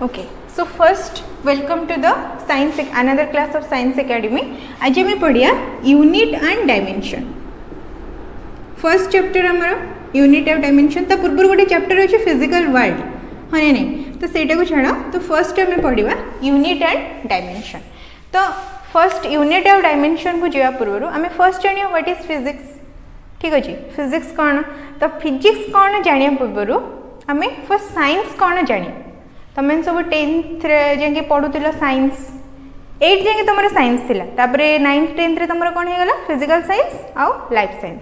Okay, so first welcome to the science another class of Science Academy. आज हमें पढ़िया unit and dimension. First chapter हमारा unit and dimension. ता पूर्व गोटे चैप्टर अच्छे फिजिकल वर्ल्ड हाँ नहीं तो सेटा को छाड़. तो फर्स्ट हमें पढ़िया यूनिट एंड डायमेंशन. तो फर्स्ट यूनिट एंड डायमेंशन को जावा पूर्व आम फर्स्ट जानिया व्हाट इज फिजिक्स. ठीक अच्छे फिजिक्स कौन. तो फिजिक्स कौन जानिया पूर्व आम फर्स्ट साइंस कौन जानिया. तुम सब 10th जाके पढ़ुल साइंस 8 जाके तुम साइंस थिला. तापरे 9th 10th रे तुम कौन होगला फिजिकल साइंस आउ लाइफ साइंस.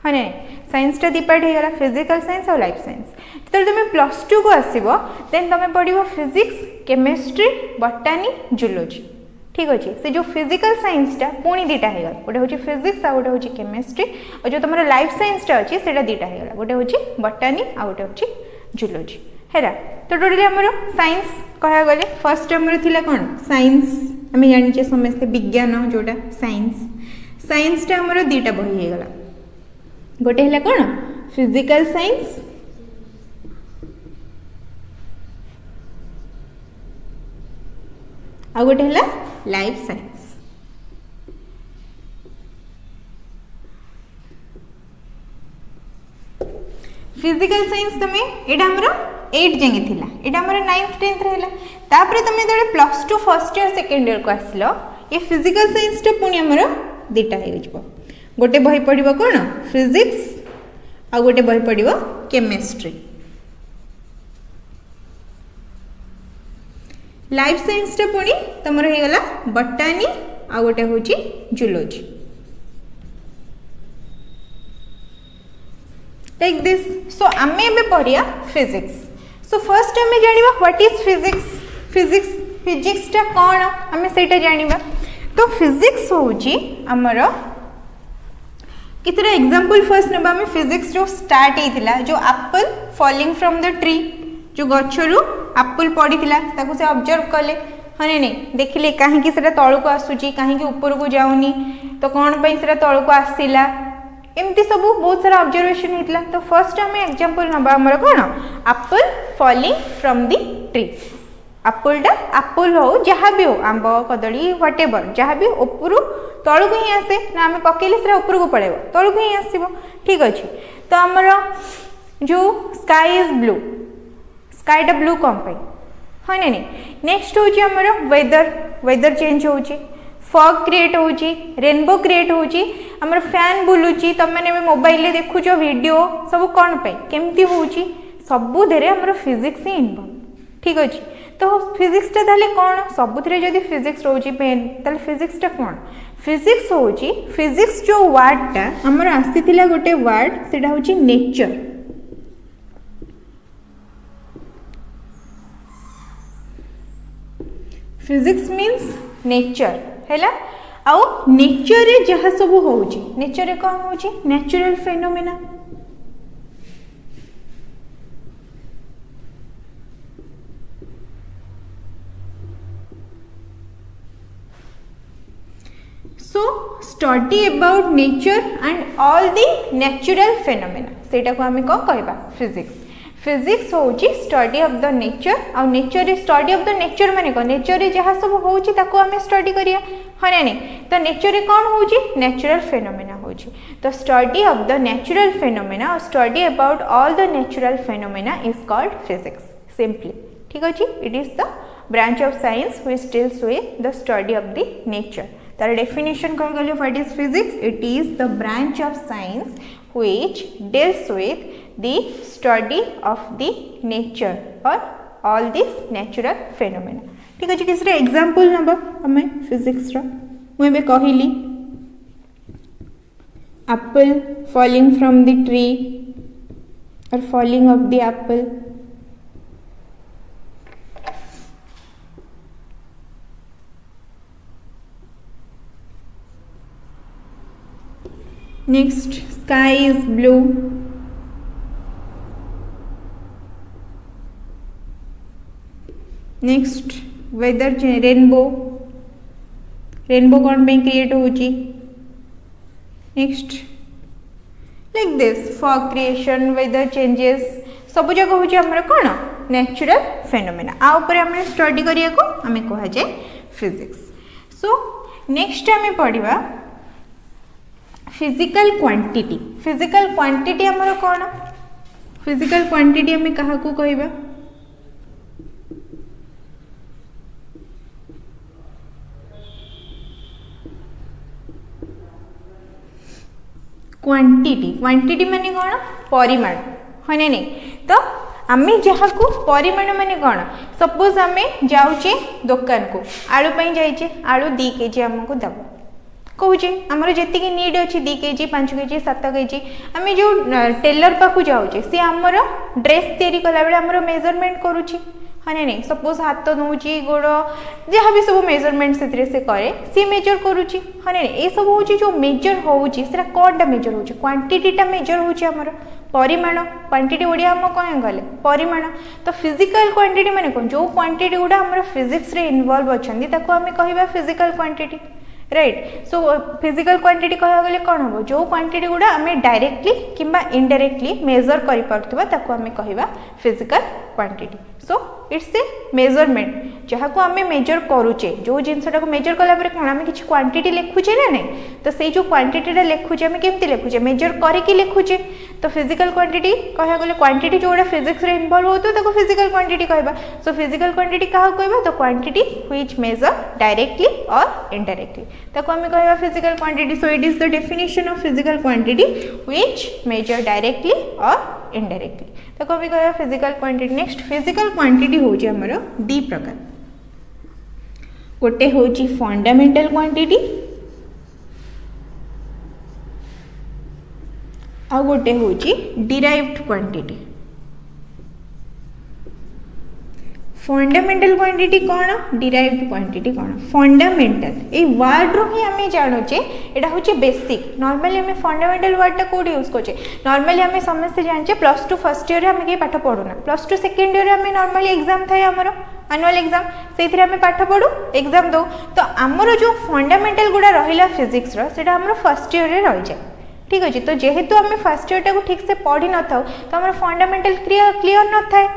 हाँ नहीं साइंस टा दी पार्ट होगला फिजिकल साइंस और लाइफ साइंस. तो तुम +2 को आसब देन तुम पढ़ो फिजिक्स केमिस्ट्री बॉटनी जूलॉजी. ठीक अच्छे से जो फिजिकल साइंस टा पुणी दीटा होगा गोटे हूँ फिजिक्स आ गोटे हूँ केमिस्ट्री और जो तुम लाइफ साइंस टा अच्छी से दीटा होगा गोटे हूँ बॉटनी आ गोटे हूँ जूलॉजी है. तो टोटली आमर साइंस कह गले फर्स्ट आमर थिला कौन साइंस आम जाने समस्ते विज्ञान जोटा साइंस साइंस टा आमर दीटा बही होगला. गोटे है कौन फिजिकल साइंस आ गोटे है लाइफ साइंस. फिजिकल साइंस तुम एटा हमर 8 जाके थिला एटा हमर 9th 10th रहला. तापरे तुम जब +2 फर्स्ट ईयर सेकेंड ईयर को आसलो ये फिजिकल साइंस टा पुणी हमर दीटा हो जिवो. गोटे बही पढ़िबो कोन फिजिक्स आ गोटे बही पढ़िबो केमिस्ट्री. लाइफ साइंस टा पुणी तमर हे गला बॉटनी आ गोटे होची जूलॉजी. Like this. सो आमे एबे पढ़िया फिजिक्स. सो फर्स्ट आमे जानिबा व्हाट इज फिजिक्स. फिजिक्स टा कोन आमे सेटा जानिबा. तो फिजिक्स होची हमर कितरा एग्जांपल फर्स्ट नबा में फिजिक्स जो स्टार्ट हेतिला जो Apple falling from the tree जो गछरु एप्पल पड़ीतिला ताको से ऑब्जर्व कले. हाँ नहीं देखिले काहे कि सेटा तळ को आसुची काहे कि ऊपर को जाउनी तो कोन पई सेटा तळ को आसीला एमती सब बहुत सारा ऑब्जर्वेशन होता. तो फर्स्ट आम एग्जांपल नबा हमर कौन apple falling from the tree. एप्पलटा एप्पल हो जहाँ भी हो आंब कदली व्हाटएवर जहाँ भी ऊपर तल को ही आसे ना आम पकेले से ऊपर को पड़ेब तल को ही आसब. ठीक अच्छे. तो आमर जो स्काई इज ब्लू स्काईटा ब्लू कौन पाई. हाँ नहीं नेक्स्ट हूँ आमर वेदर चेंज होची फॉग क्रिएट होची रेनबो क्रिएट होची आमर फैन बुलूची तुम मैंने मोबाइल देखुच वीडियो सब कौन पाई केमती होची सबू धेरे आमर फिजिक्स ही इन्वॉल्व. ठीक अच्छे. तो फिजिक्स टा ताले कौन सबुथिरे जदि फिजिक्स रोची पेन ताले फिजिक्स टा कौन फिजिक्स होची फिजिक्स जो वर्ड टा आमर आसीथिला गोटे वर्ड सेटा होची नेचर. फिजिक्स मीन्स नेचर हैला. आउ नेचर रे जहाँ सब होची नेचर रे कौन होची natural phenomena. So study about nature and all the natural phenomena सेटा को आमे कौन कहबा फिजिक्स. फिजिक्स होची स्टडी ऑफ द नेचर आ nature study of the nature माने को नेचर जहाँ सब होची ताको आमे स्टडी करिया. हाँ नहीं तो नेचर कौन होची नेचुरल फेनोमेना होची. तो study of the natural phenomena और study about all the natural phenomena is called physics simply. ठीक अच्छे. It is the branch of science which deals with the study of the nature. तार definition कह गले what is physics. It is the branch of science which deals with the study of the nature or all these natural phenomena. ठीक अच्छे. किसी example नबा हमें physics रो मुझे कहली apple falling from the tree और falling of the apple. Next, sky is blue. Next, weather rainbow. Rainbow कौन पे क्रिएट होची. Next, like this fog creation, weather changes सब जगह हूँ आमर कौन नेचुरल फेनोमेना आ ऊपर आम स्टडी करिया को आम कह जाए फिजिक्स। सो नेक्स्ट आम पढ़ा फिजिकल क्वांटिटी। फिजिकल क्वांटिटी आमर कौन? फिजिकल क्वांटिटी आम क्या कहबा? क्वांटिटी। क्वांटिटी माने कौन? परिमाण, है ना नहीं? तो आम जहाँ को परिमाण माने कौन? सपोज आम जाऊे दुकान को आलू जाइए, आलू 2 kg आमको दब कहे आमर जी नीड अच्छी 2 kg 5 kg 7 kg आम जो टेलर पाखु जाऊे सी आमर ड्रेस तैयारी कला बेले आमर मेजरमेंट करुच्ची, हाँ नहीं? सपोज हाथ नौची गोड़ जहाँ भी सब मेजरमेंट से करे सी मेजर करुच्ची, हाँ नहीं? ये सब हूँ जो मेजर होची कौनटा मेजर हो क्वांटिटीटा मेजर होमर परिमाण। क्वांटिटी ओडिया आम कौन गले परिमाण। तो फिजिकल क्वांटिटी माने कौन? जो क्वांटिटी गुड़ा आम फिजिक्स रे इन्वॉल्व अच्छी ताको आम कहबा physical quantity, right? So physical quantity कह गले कौन हम? जो क्वांटिटी गुड़ा आम डायरेक्टली किंबा इनडायरेक्टली मेजर करि पारथुबा ताको आम कहबा physical quantity. So it's a measurement जहाँ को आम मेजर करुचे, जो जिनसटा को मेजर कला कौन आम कि क्वांटिटी लिखुचे ना नहीं? तो से जो क्वांटिटीटा लिखुचे आम केमती लिखुचे? मेजर करके लिखुचे। तो फिजिकल क्वांटिटी कह गले क्वांटिटी जोड़ा फिजिक्स रे इन्वॉल्व होतो ताको फिजिकल क्वांटिटी कहबा। सो फिजिकल क्वांटिटी क्या कहबा? तो क्वांटिटी व्हिच मेजर डायरेक्टली और इनडायरेक्टली ताको आम कहबा physical quantity. So it is the definition of physical quantity which major directly और इनडायरेक्टली ताको आम कहबा physical quantity. Next physical quantity होची हमर 2 प्रकार। गोटे होची फंडामेंटल क्वांटिटी आ गोटे होची डिराइव्ड क्वांटिटी। फंडामेंटल क्वांटिटी कौन? डिराइव्ड क्वांटिटी कौन? फंडामेंटल ए वर्ड रो ही आम जानुचे एटा होची बेसिक। नॉर्मली आम फंडामेंटल वर्डटा कोडी यूज करछे? नॉर्मली आम समस्त जानचे +2 फर्स्ट ईयर रे आम के पाठ पढुना, +2 सेकंड ईयर रे आम नॉर्मली एग्जाम थाए हमरो एनुअल एग्जाम से आम पाठ पढ़ू एग्जाम दो। तो आमर जो फंडामेंटल गुड़ा रहिला फिजिक्स रो सेटा हमर फर्स्ट ईयर रे रहि जाए, ठीक अच्छे? तो जेहेतु आम फर्स्ट ईयर टाक ठीक से पढ़ी न था तो आम फंडामेंटल क्लियर न थाए,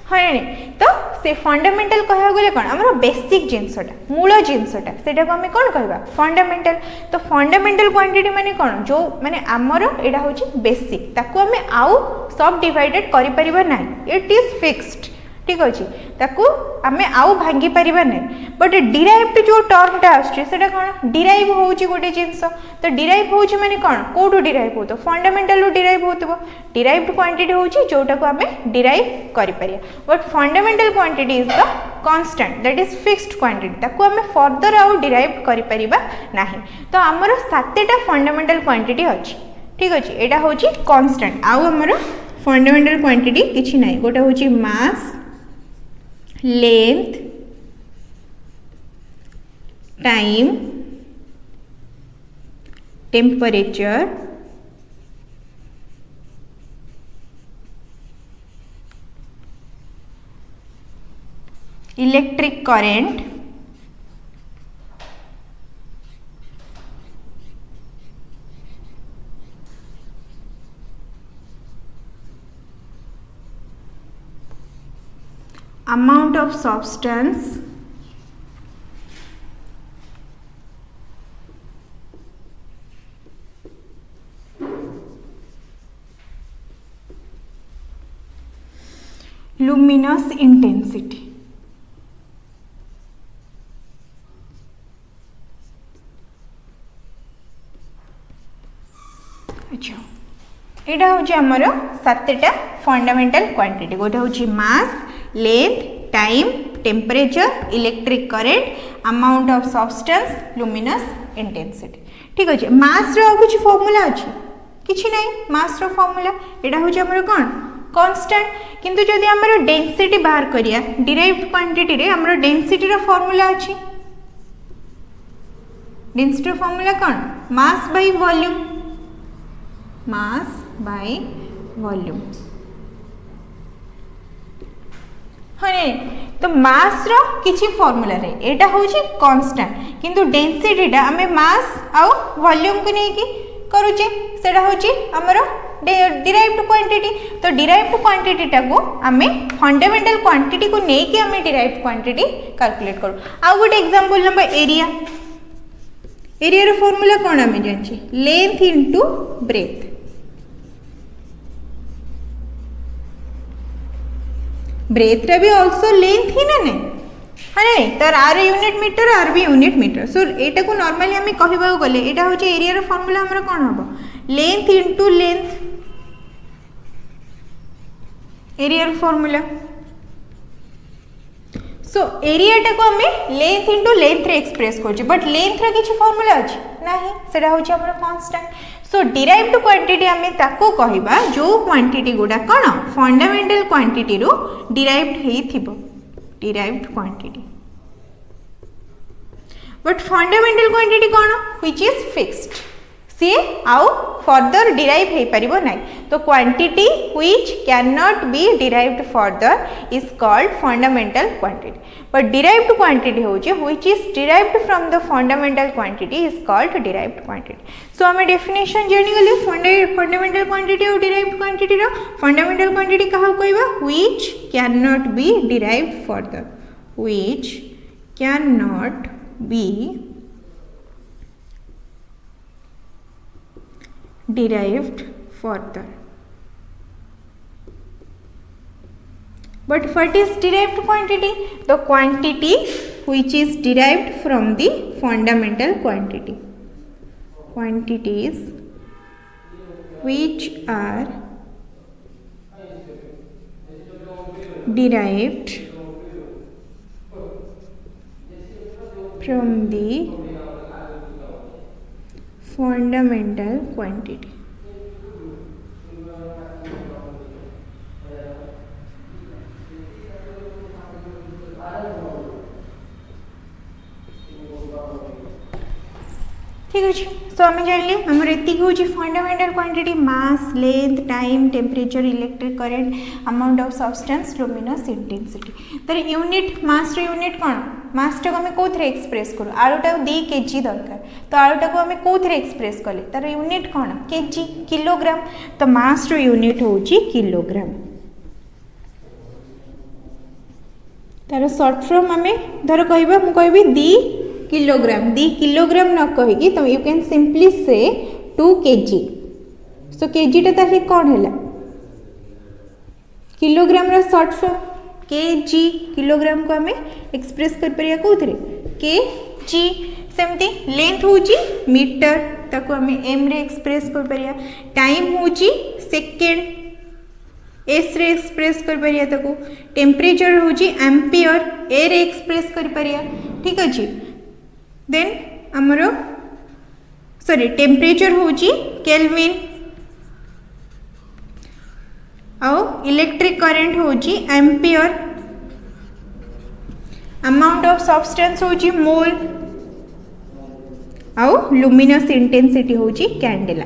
हाँ नहीं? तो से फंडामेंटल कह गले कौन? आमर बेसिक जिनसटा मूल जिनसटा सेटा को आम कौन कहबा? फंडामेंटल। तो फंडामेंटल क्वांटिटी माने कौन? जो माने आमर एटा होची बेसिक, ताको आम आउ सब डिवाइडेड करि परिबा नाही, इट इज फिक्स्ड, ठीक अच्छे? ताकू आम आउ भांगी पारिबा नहीं। बट डिराइव्ड जो टर्मटा आछे सेटा कौन? डिराइव होची गोटे जिनस। तो डिराइव होची माने कौन? कोटू डिराइव होतो? फंडामेंटल रू डिराइव होतबो। डिराइव्ड क्वांटिटी होची जोटा को आम डिराइव करि परिया। But fundamental quantity is the constant, that is fixed quantity, ताकू आम फर्दर आउ डिराइव करि परिबा नाही। तो आमर 7टा फंडामेंटल क्वांटिटी अछि, ठीक अछि? एटा होची कांस्टेंट। आउ आमर फंडामेंटल क्वांटिटी किछि नाही। गोटा होची mass, length, time, temperature, electric current, amount of substance, luminous intensity। अच्छा यहाँ हूँ आमर 7टा फंडामेंटल क्वांटिटी। गोटे हूँ mass, length, time, temperature, electric current, amount of substance, luminous intensity, ठीक अच्छे? मास रो कुछ फॉर्मूला अच्छी किछि नहीं? मास रो फॉर्मूला यहाँ हूँ आमर कौन? कांस्टेंट। किंतु जदि आमर डेंसिटी बाहर करिया डिराइव्ड क्वांटिटी रे आमर डेंसिटी रो फॉर्मूला अच्छी। डेंसिटी रो फॉर्मूला कौन? Mass by volume, mass by volume, हाँ नहीं? तो मास रो किछि फॉर्मूला रे एटा होची कांस्टेंट, किंतु डेंसिटी टा हमें मास आउ वॉल्यूम को नहीं कि करूचे सेटा होची हमरो डिराइव्ड क्वांटिटी तो डिराइव्ड क्वांटिटी टाको आमे फंडामेंटल क्वांटिटी को नेकी आमे डिराइव्ड क्वांटिटी कैलकुलेट करू आ good example number area area रो फार्मूला कोन आमे जानछि लेंथ इनटू ब्रेथ ब्रेथ रे भी आल्सो लेंथ ही ना नहीं हाँ नहीं तार आर यूनिट मीटर आर भी यूनिट मीटर सो एटा को नॉर्मली आमे कहबा गले एटा होचे एरिया रो फार्मूला हमरा कोन हबो लेंथ इनटू लेंथ एरिया रो फार्मूला सो एरिया टा को आमे लेंथ इनटू लेंथ रे एक्सप्रेस करछि बट लेंथ रे किछ फार्मूला अछि नाही सेटा होचे हमरा कांस्टेंट सो डिराइव्ड क्वांटिटी आमे ताको कहिबा जो क्वांटिटी गुडा कोन फंडामेंटल क्वांटिटी रो डिराइव्ड हेइथिबो derived quantity but fundamental quantity कोन व्हिच इज फिक्स्ड सी आउ फर्दर डिराइव हे परिबो नै तो quantity which can not be derived further is called fundamental quantity but derived quantity होचे which is derived from the fundamental quantity is called derived quantity so हमें definition जानि गले फंडामेंटल क्वांटिटी और derived quantity रो fundamental quantity कहा कहबा which can not be derived further which can not B derived further but what is derived quantity the quantity which is derived from the fundamental quantity quantities which are derived from the fundamental quantity ठीक अच्छे सो आम जानी आमर एति हूँ fundamental quantity mass length time temperature electric current amount of substance luminous intensity तर unit mass रो unit कौन मास टाक आम कौन एक्सप्रेस करूँ आलूटा 2 kg दरकार तो आलूटा को आम कौन एक्सप्रेस कले तार यूनिट कौन केजी किलोग्राम तो मास रो यूनिट हूँ किलोग्राम तार शॉर्ट फॉर्म आम धर कह मुझे 2 किलोग्राम न कहीकि तो यू कैन सिंपली से 2 kg सो केजी टा ताकि कौन है किलोग्राम रा शॉर्ट फॉर्म केजी किलोग्राम को आम एक्सप्रेस कर परिया कोथरे केजी सेमती लेंथ होची मीटर ताको आम एम रे एक्सप्रेस कर परिया टाइम होची सेकेंड एस रे एक्सप्रेस कर परिया ताको टेम्परेचर होची एम्पियर ए रे एक्सप्रेस कर परिया ठीक अछि देन आमर सॉरी टेम्परेचर होची केल्विन आउ इलेक्ट्रिक करंट होची एम्पियर अमाउंट ऑफ सब्सटेंस होची मोल आउ लुमिनस इंटेंसिटी होची कैंडेला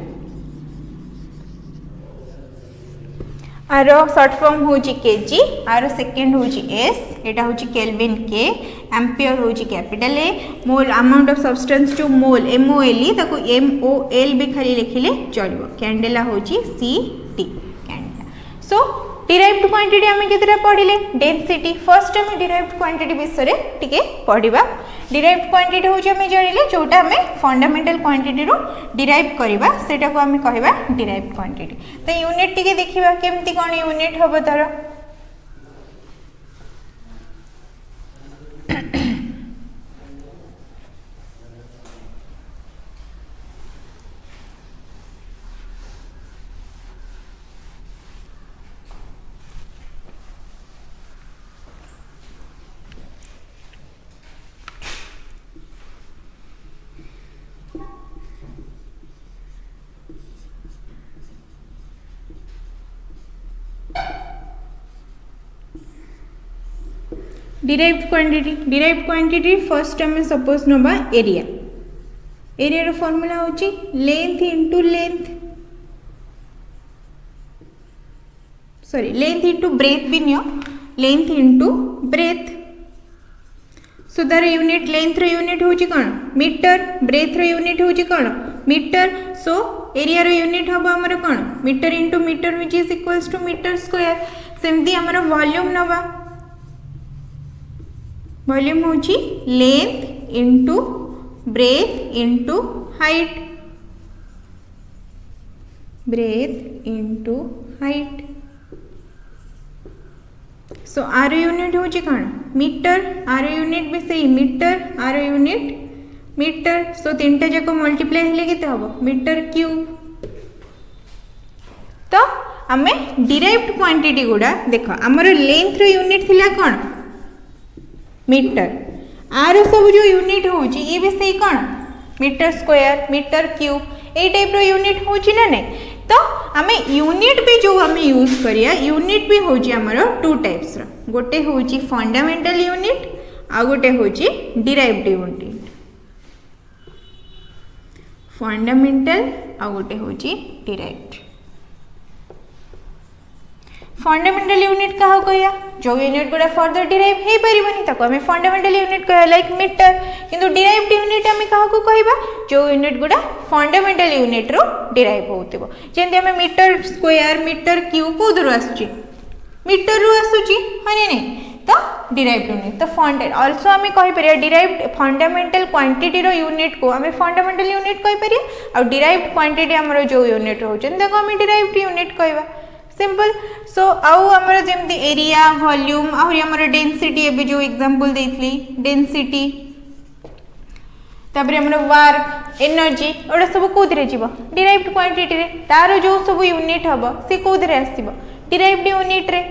आर शॉर्ट फॉर्म होची केजी आर सेकेंड होची एस एटा होची केल्विन के एम्पियर होची capital A mole amount of substance to mole MOL ताको MOL भी खाली लिखिले चलिबो कैंडेला होची CT candela so derived quantity आम केतरा पढ़िले डेंसिटी फर्स्ट आम डिराइव्ड क्वांटिटी विषय टिके पढ़िबा डिराइव्ड क्वांटिटी होची आम जानिले जोटा आम फंडामेंटल क्वांटिटी रो डिराइव करबा सेटा को आम कहबा डिराइव्ड क्वांटिटी तो यूनिट टिके देखिबा केमती कोन यूनिट होबो तार डिराइव्ड क्वांटिटी फर्स्ट आम सपोज नबा एरिया रो फॉर्मूला होची length into length sorry length into breadth भी नियो लेंथ इनटू ब्रेथ सो तार यूनिट लेंथ रो यूनिट होची कोन मीटर, ब्रेथ रो यूनिट होची कोन मीटर, सो एरिया रो यूनिट हबो हमर कोन metre into metre which is equals to metre square. सेमती हमर वॉल्यूम नबा, वॉल्यूम होची length into breadth into height, breadth into height. So are unit होची कोन मीटर, आर यूनिट भी सही मीटर, आर यूनिट मीटर। सो तीनटा जाक मल्टीप्लाई हेले केते हबो मीटर क्यूब। तो आमे डिराइव्ड क्वांटिटी गुडा देख हमर लेंथ रो यूनिट थिला कोन मीटर, आर सब जो यूनिट होची ये भी सही कोन मीटर स्क्वायर, मीटर क्यूब ए टाइप रो यूनिट होची ना नहीं। तो आमे यूनिट भी जो आमे यूज करिया यूनिट भी होची हमर टू टाइप्स रो, गोटे होची फंडामेंटल यूनिट आ गोटे होची डिराइव्ड यूनिट। फंडामेंटल आ गोटे होची डिराइव्ड। फंडामेंटल यूनिट कहा कहया जो यूनिट गुडा फर्दर डिराइव हे परिबनी ताको हमें फंडामेंटल यूनिट कहया लाइक मीटर, किंतु डिराइव्ड यूनिट हमें कहा को कहबा जो यूनिट गुडा फंडामेंटल यूनिट रो डिराइव होतिबो। जेंति हमें मीटर स्क्वायर, मीटर क्यूब को दर आसुची मीटर रो आसुची हने नै, तो डिराइव्ड यूनिट। तो फंड आल्सो हमें कहि परिया डिराइव्ड फंडामेंटल क्वांटिटी रो यूनिट को हमें फंडामेंटल यूनिट कहि परिया और डिराइव्ड क्वांटिटी हमरो जो यूनिट होचन ताको हमें डिराइव्ड यूनिट कहबा। सिंपल। सो आउ हमर जेमती एरिया, वॉल्यूम आहुरी हमर डेंसिटी एबे जो एग्जांपल देथली डेंसिटी, तापर हमर वर्क, एनर्जी ओडा सब कोथरे जीवो डिराइव्ड क्वांटिटी रे, तारो जो सब यूनिट हबो से कोथरे आसीबो डिराइव्ड यूनिट रे।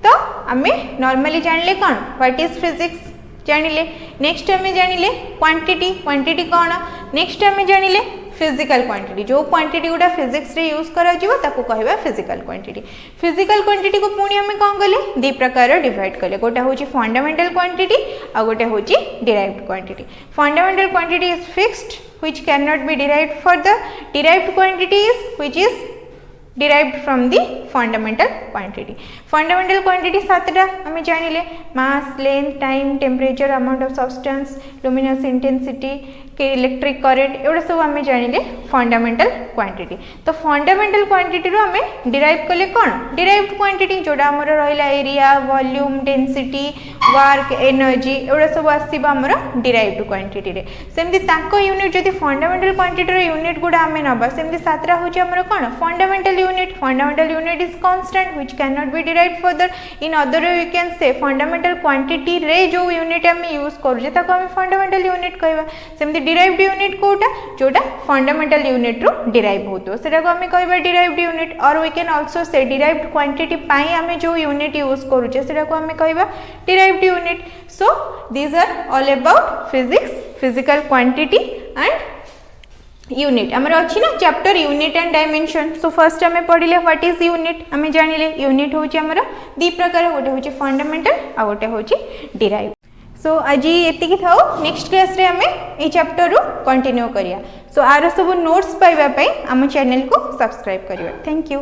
तो आमे नॉर्मली जानले कोन व्हाट इज फिजिक्स जानिले, नेक्स्ट हमें जानिले क्वांटिटी, क्वांटिटी कोन, नेक्स्ट हमें जानिले फिजिकल क्वांटिटी, जो क्वांटिटी गुडा फिजिक्स रे यूज करा जीवो ताको कहबा फिजिकल क्वांटिटी। फिजिकल क्वांटिटी को पुणी हमें कोन कले दी प्रकार डिवाइड कले, गोटा होची फंडामेंटल क्वांटिटी आ गोटा होची derived quantity. Fundamental quantity is fixed which can not be derived further, derived quantity is which is derived from the fundamental quantity। fundamental quantity सातटा हमें जानिले mass, length, time, temperature, amount of substance, luminous intensity, electric current एवढा सब हमें जानिले fundamental quantity. तो fundamental quantity रो हमें derive कले कोन derived quantity जोडा हमर रहला area, volume, density, work, energy एवढा सब आसीबा हमर डिराइव्ड क्वांटिटी रे। सेमति ताको यूनिट जदी फंडामेंटल क्वांटिटी रो यूनिट गुडा हमें नबा सेमति सातरा होची हमर कोन fundamental unit. Fundamental unit is constant which can not be derived further. In other way we can say fundamental quantity रे जो यूनिट हमें यूज करू ताको हमें फंडामेंटल यूनिट कहबा। सेमति डिराइव्ड यूनिट कोटा जोटा फंडामेंटल यूनिट रो डिराइव होतो सेटा को हमें कहबा डिराइव्ड यूनिट। और we can also say derived quantity पाई हमें जो यूनिट यूज करूचे सेटा को हमें कहबा derived unit. So these are all about physics, physical quantity and unit. हमर अछि ना chapter unit and dimension. So first हमें पढ़िले व्हाट इज यूनिट, हमें जानिले यूनिट होची हमर दी प्रकार, गोटे होची फंडामेंटल आ गोटे होची डिराइव। सो आज ये था, नेक्स्ट क्लास रे हमें ये चैप्टर रू कंटिन्यू करिया। सो आर सब नोट्स पाइबा पई आम चैनल को सब्सक्राइब करिया। Thank you.